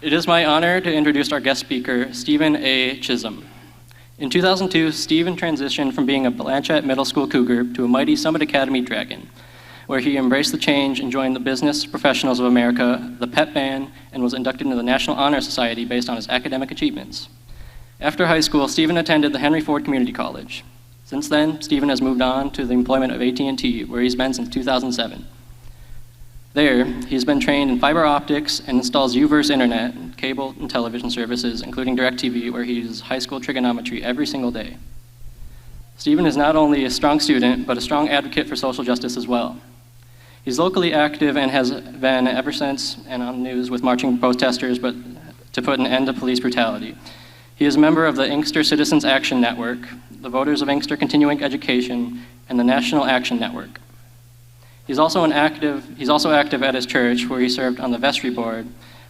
It is my honor to introduce our guest speaker, Steven A. Chisholm. In 2002, Steven transitioned from being a Blanchette Middle School Cougar to a mighty Summit Academy Dragon, where he embraced the change and joined the Business Professionals of America, the PEP Band, and was inducted into the National Honor Society based on his academic achievements. After high school, Steven attended the Henry Ford Community College. Since then, Steven has moved on to the employment of AT&T, where he's been since 2007. There, he's been trained in fiber optics and installs U-verse internet, cable and television services, including DirecTV, where he uses high school trigonometry every single day. Steven is not only a strong student, but a strong advocate for social justice as well. He's locally active and has been ever since and on the news with marching protesters but to put an end to police brutality. He is a member of the Inkster Citizens Action Network, the Voters of Inkster Continuing Education, and the National Action Network. He's also active at his church, where he served on the vestry board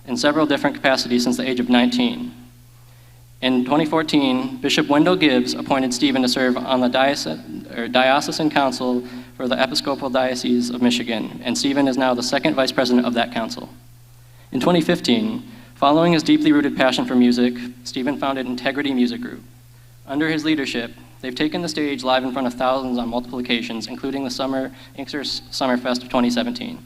in several different capacities since the age of 19. In 2014, Bishop Wendell Gibbs appointed Steven to serve on the Diocesan Council for the Episcopal Diocese of Michigan, and Steven is now the second vice president of that council. In 2015, following his deeply rooted passion for music, Steven founded Integrity Music Group. Under his leadership, they've taken the stage live in front of thousands on multiple occasions, including the Inkster Summerfest of 2017.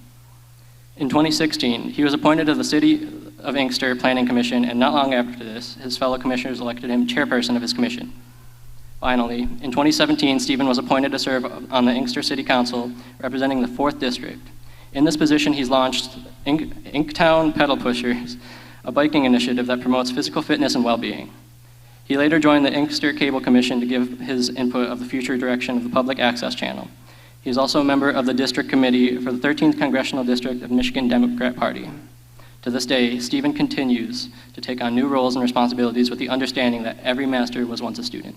In 2016, he was appointed to the City of Inkster Planning Commission, and not long after this, his fellow commissioners elected him chairperson of his commission. Finally, in 2017, Steven was appointed to serve on the Inkster City Council, representing the 4th District. In this position, he's launched Inktown Pedal Pushers, a biking initiative that promotes physical fitness and well-being. He later joined the Inkster Cable Commission to give his input of the future direction of the public access channel. He is also a member of the district committee for the 13th Congressional District of Michigan Democrat Party. To this day, Steven continues to take on new roles and responsibilities with the understanding that every master was once a student.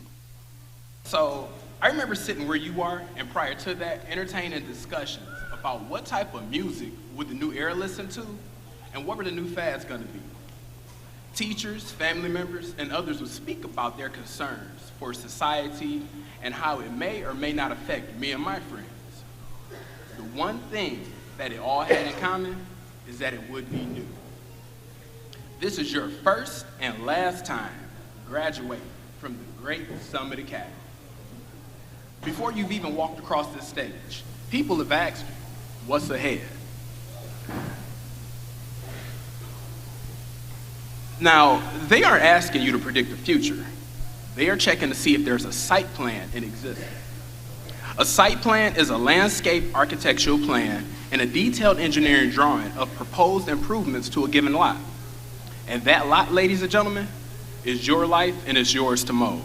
So, I remember sitting where you are, and prior to that, entertaining discussions about what type of music would the new era listen to, and what were the new fads gonna be. Teachers, family members, and others would speak about their concerns for society and how it may or may not affect me and my friends. The one thing that it all had in common is that it would be new. This is your first and last time graduating from the great Summit Academy. Before you've even walked across this stage, people have asked you, what's ahead? Now, they aren't asking you to predict the future. They are checking to see if there's a site plan in existence. A site plan is a landscape architectural plan and a detailed engineering drawing of proposed improvements to a given lot. And that lot, ladies and gentlemen, is your life and it's yours to mold.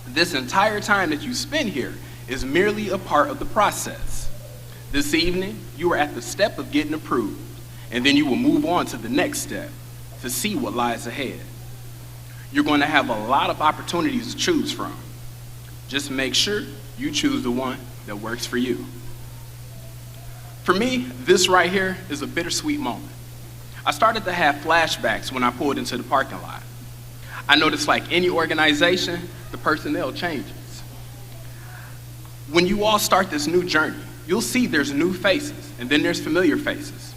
This entire time that you spend here is merely a part of the process. This evening, you are at the step of getting approved, and then you will move on to the next step to see what lies ahead. You're going to have a lot of opportunities to choose from. Just make sure you choose the one that works for you. For me, this right here is a bittersweet moment. I started to have flashbacks when I pulled into the parking lot. I noticed, like any organization, the personnel changes. When you all start this new journey, you'll see there's new faces, and then there's familiar faces.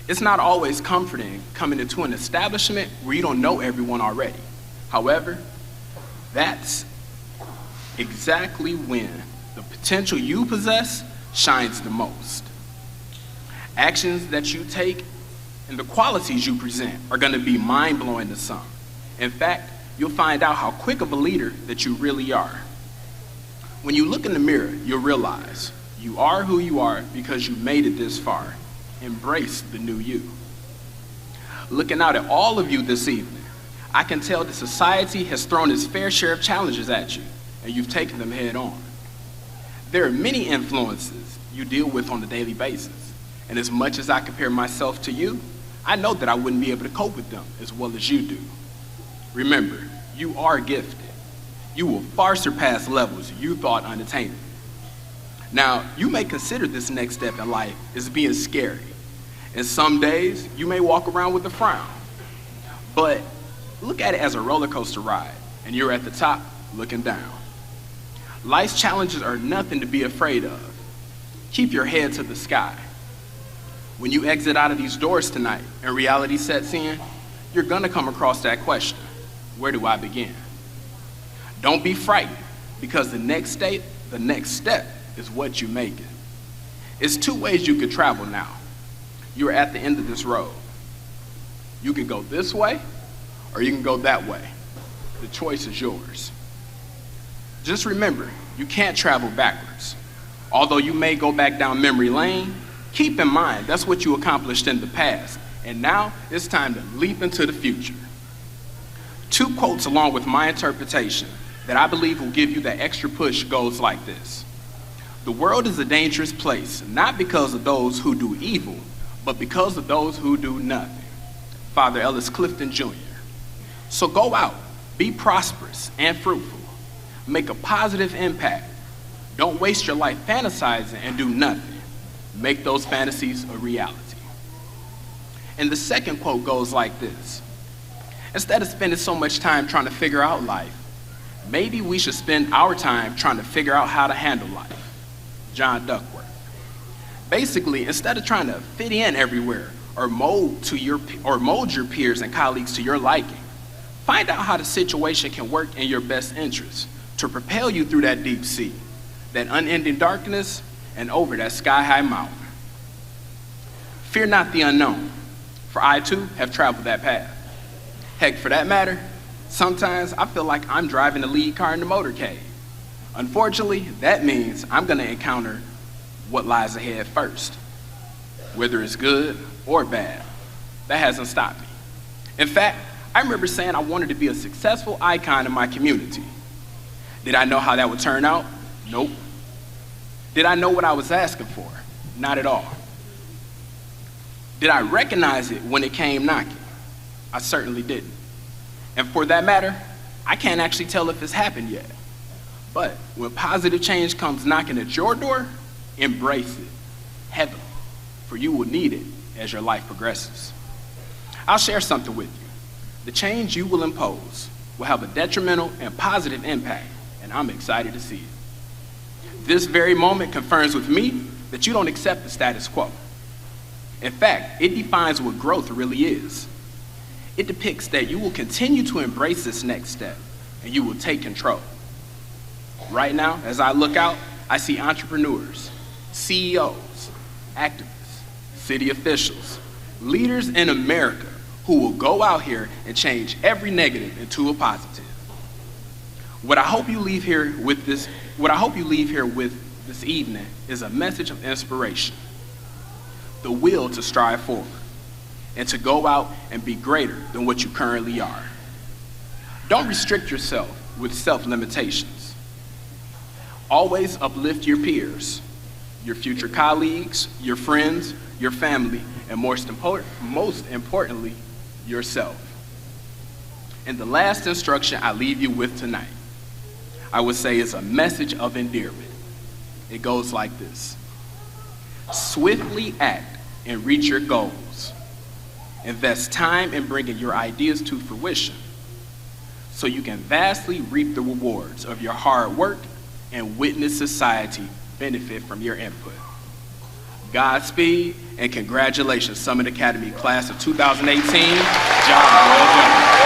It's not always comforting coming into an establishment where you don't know everyone already. However, that's exactly when the potential you possess shines the most. Actions that you take and the qualities you present are going to be mind-blowing to some. In fact, you'll find out how quick of a leader that you really are. When you look in the mirror, you'll realize you are who you are because you made it this far. Embrace the new you. Looking out at all of you this evening, I can tell that society has thrown its fair share of challenges at you, and you've taken them head on. There are many influences you deal with on a daily basis, and as much as I compare myself to you, I know that I wouldn't be able to cope with them as well as you do. Remember, you are gifted. You will far surpass levels you thought unattainable. Now, you may consider this next step in life as being scary, and some days you may walk around with a frown, but look at it as a roller coaster ride, and you're at the top looking down. Life's challenges are nothing to be afraid of. Keep your head to the sky. When you exit out of these doors tonight and reality sets in, you're gonna come across that question: where do I begin? Don't be frightened, because the next step is what you make it. It's two ways you could travel now. You're at the end of this road. You can go this way, or you can go that way. The choice is yours. Just remember, you can't travel backwards. Although you may go back down memory lane, keep in mind that's what you accomplished in the past, and now it's time to leap into the future. Two quotes along with my interpretation that I believe will give you that extra push goes like this: the world is a dangerous place, not because of those who do evil, but because of those who do nothing. Father Ellis Clifton Jr. So go out, be prosperous and fruitful, make a positive impact. Don't waste your life fantasizing and do nothing. Make those fantasies a reality. And the second quote goes like this: instead of spending so much time trying to figure out life, maybe we should spend our time trying to figure out how to handle life. John Duckworth. Basically, instead of trying to fit in everywhere or mold your peers and colleagues to your liking, find out how the situation can work in your best interest to propel you through that deep sea, that unending darkness, and over that sky-high mountain. Fear not the unknown, for I too have traveled that path. Heck, for that matter, sometimes I feel like I'm driving the lead car in the motorcade. Unfortunately, that means I'm gonna encounter what lies ahead first, whether it's good or bad. That hasn't stopped me. In fact, I remember saying I wanted to be a successful icon in my community. Did I know how that would turn out? Nope. Did I know what I was asking for? Not at all. Did I recognize it when it came knocking? I certainly didn't. And for that matter, I can't actually tell if it's happened yet. But when positive change comes knocking at your door, embrace it heavily, for you will need it as your life progresses. I'll share something with you. The change you will impose will have a detrimental and positive impact, and I'm excited to see it. This very moment confirms with me that you don't accept the status quo. In fact, it defines what growth really is. It depicts that you will continue to embrace this next step, and you will take control. Right now, as I look out, I see entrepreneurs, CEOs, activists, city officials, leaders in America who will go out here and change every negative into a positive. What I hope you leave here with this evening is a message of inspiration, the will to strive forward, and to go out and be greater than what you currently are. Don't restrict yourself with self-limitations. Always uplift your peers, your future colleagues, your friends, your family, and most importantly, yourself. And the last instruction I leave you with tonight, I would say, is a message of endearment. It goes like this: swiftly act and reach your goals. Invest time in bringing your ideas to fruition so you can vastly reap the rewards of your hard work and witness society benefit from your input. Godspeed and congratulations, Summit Academy Class of 2018. Job well done.